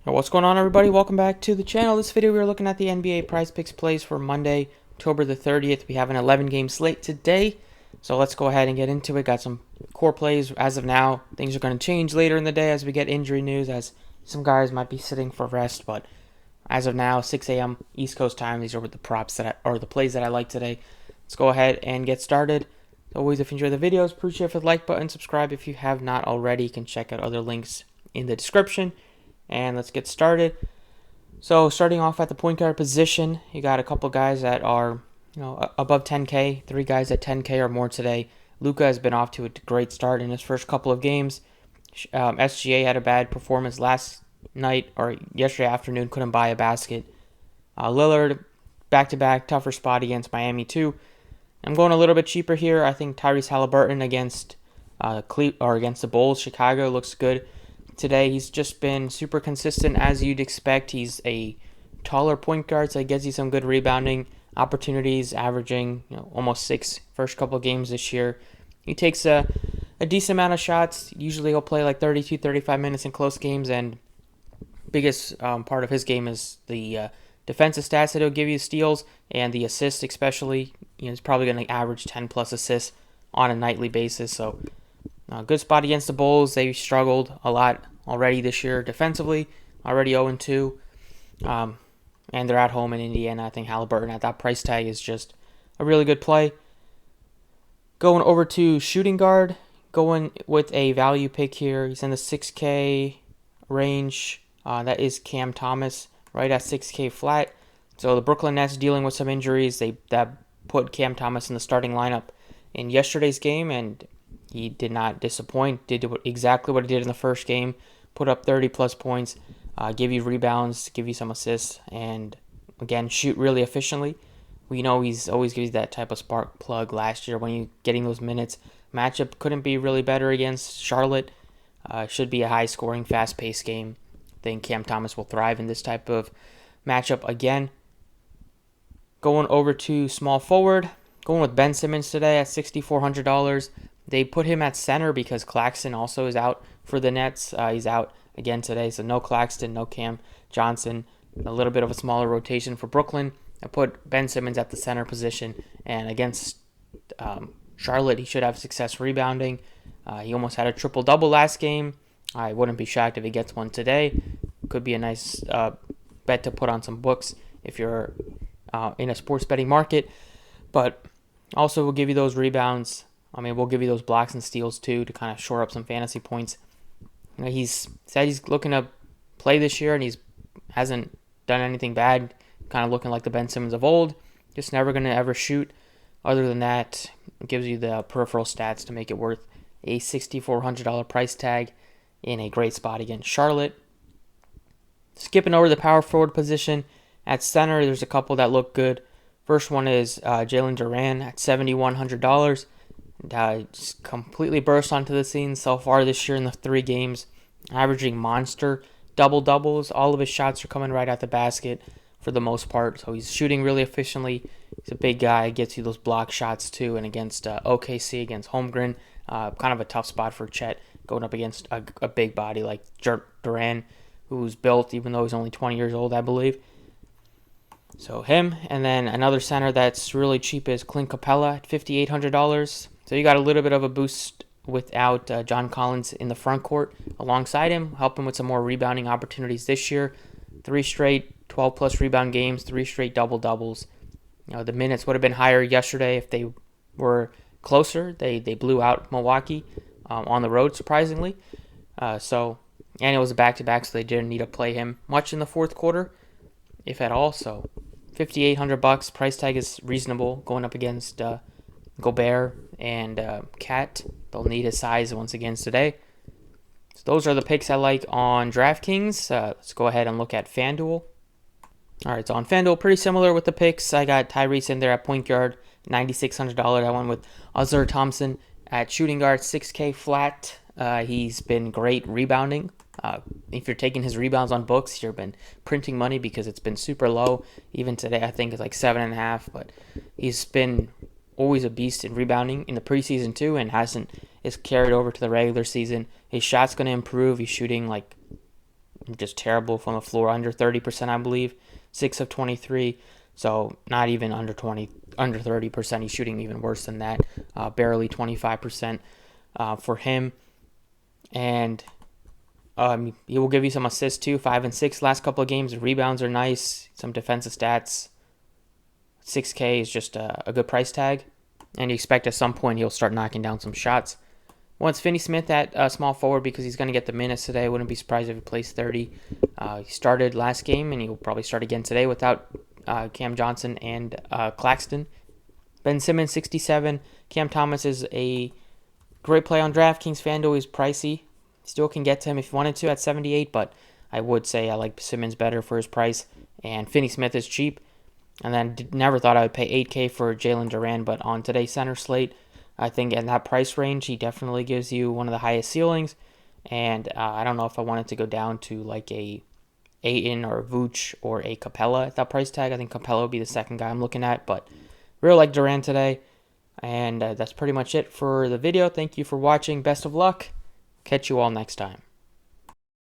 What's going on, everybody? Welcome back to the channel. This video we're looking at the NBA Prize Picks plays for Monday, October the 30th. We have an 11-game slate today, so let's go ahead and get into it. Got some core plays as of now. Things are going to change later in the day as we get injury news, as some guys might be sitting for rest, but as of now, 6 a.m. East Coast time, these are the the plays that I like today. Let's go ahead and get started. As always, if you enjoy the videos, appreciate the like button, subscribe if you have not already. You can check out other links in the description. And let's get started. So starting off at the point guard position, you got a couple guys that are, above 10K, 3 guys at 10K or more today. Luka has been off to a great start in his first couple of games. SGA had a bad performance last night or yesterday afternoon, couldn't buy a basket. Lillard, back-to-back, tougher spot against Miami too. I'm going a little bit cheaper here. I think Tyrese Halliburton against against the Bulls, Chicago, looks good today. He's just been super consistent as you'd expect. He's a taller point guard, so he gets you some good rebounding opportunities, averaging almost 6 first couple of games this year. He takes a decent amount of shots. Usually he'll play like 32, 35 minutes in close games, and biggest part of his game is the defensive stats that he'll give you, steals and the assists especially. He's probably going to average 10 plus assists on a nightly basis, so good spot against the Bulls. They struggled a lot already this year defensively, already 0-2. And they're at home in Indiana. I think Halliburton at that price tag is just a really good play. Going over to shooting guard, going with a value pick here. He's in the 6K range. That is Cam Thomas, right at 6K flat. So the Brooklyn Nets dealing with some injuries. That put Cam Thomas in the starting lineup in yesterday's game, and he did not disappoint. Did exactly what he did in the first game. Put up 30-plus points, give you rebounds, give you some assists, and, again, shoot really efficiently. We know he's always gives you that type of spark plug last year when you're getting those minutes. Matchup couldn't be really better against Charlotte. Should be a high-scoring, fast-paced game. I think Cam Thomas will thrive in this type of matchup again. Going over to small forward, going with Ben Simmons today at $6,400. They put him at center because Claxton also is out for the Nets. He's out again today, so no Claxton, no Cam Johnson. A little bit of a smaller rotation for Brooklyn. I put Ben Simmons at the center position, and against Charlotte, he should have success rebounding. He almost had a triple-double last game. I wouldn't be shocked if he gets one today. Could be a nice bet to put on some books if you're in a sports betting market. But also will give you those rebounds. We'll give you those blocks and steals too to kind of shore up some fantasy points. He's said he's looking to play this year, and he hasn't done anything bad. Kind of looking like the Ben Simmons of old. Just never going to ever shoot. Other than that, it gives you the peripheral stats to make it worth a $6,400 price tag in a great spot against Charlotte. Skipping over the power forward position, at center, there's a couple that look good. First one is Jalen Duran at $7,100. Just completely burst onto the scene so far this year in the 3 games, averaging monster double-doubles. All of his shots are coming right at the basket for the most part, so he's shooting really efficiently. He's a big guy, gets you those block shots too, and against OKC, against Holmgren, kind of a tough spot for Chet, going up against a big body like Duran, who's built, even though he's only 20 years old, I believe. So him, and then another center that's really cheap is Clint Capella at $5,800. So you got a little bit of a boost without John Collins in the front court alongside him, help him with some more rebounding opportunities this year. 3 straight 12-plus rebound games, 3 straight double-doubles. The minutes would have been higher yesterday if they were closer. They blew out Milwaukee on the road, surprisingly. And it was a back-to-back, so they didn't need to play him much in the fourth quarter, if at all. So $5,800 price tag is reasonable going up against Gobert and Cat. They'll need his size once again today. So those are the picks I like on Draftkings. Let's go ahead and look at Fanduel. All right, so on Fanduel, pretty similar with the picks. I got Tyrese in there at point guard, $9,600. I went with Azur Thompson at shooting guard, 6K flat. He's been great rebounding. If you're taking his rebounds on books, you've been printing money because it's been super low. Even today, I think it's like 7.5, but he's been always a beast in rebounding in the preseason too, and is carried over to the regular season. His shot's going to improve. He's shooting like just terrible from the floor, under 30%, I believe, 6 of 23. So not even under 30%. He's shooting even worse than that, barely 25% for him. And he will give you some assists too, 5 and 6 last couple of games. The rebounds are nice, some defensive stats. 6K is just a good price tag, and you expect at some point he'll start knocking down some shots. Well, it's Finney Smith at small forward because he's going to get the minutes today. I wouldn't be surprised if he plays 30. He started last game, and he'll probably start again today without Cam Johnson and Claxton. Ben Simmons, 67. Cam Thomas is a great play on Draftkings Fanduel. He's pricey. Still can get to him if you wanted to at 78, but I would say I like Simmons better for his price. And Finney Smith is cheap. And then never thought I would pay 8K for Jalen Duran, but on today's center slate, I think in that price range, he definitely gives you one of the highest ceilings. And I don't know if I wanted to go down to like a Ayton or a Vooch or a Capella at that price tag. I think Capella would be the second guy I'm looking at, but really like Duran today. And that's pretty much it for the video. Thank you for watching. Best of luck. Catch you all next time.